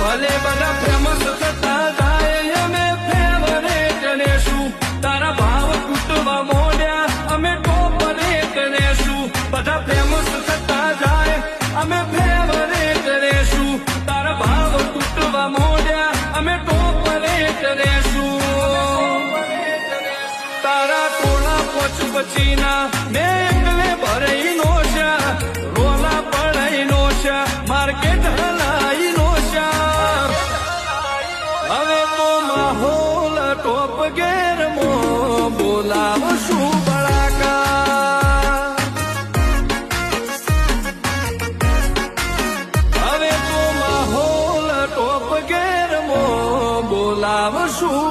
ભલે બધા ફેમસ થતા જાય અમે ફેવરેટ રહેશું તારા ભાવ તૂટવા મોડ્યા અમે ટોપ રેટ રહેશું બધા ફેમસ થતા જાય અમે ફેવરેટ રહેશું તારા ભાવ તૂટવા મોડ્યા અમે ટોપ રેટ રહેશું તારા ટોળા પોચ પછીના મેં એકલે ભરાઈ નોશા રોલા પડાઈ નોશા માર્કેટ હલાઈ નોશા હવે તો માહોલ ટોપ ગેર મો બોલાવશું બળાકા હવે તો માહોલ ટોપ ગેર મો બોલાવશું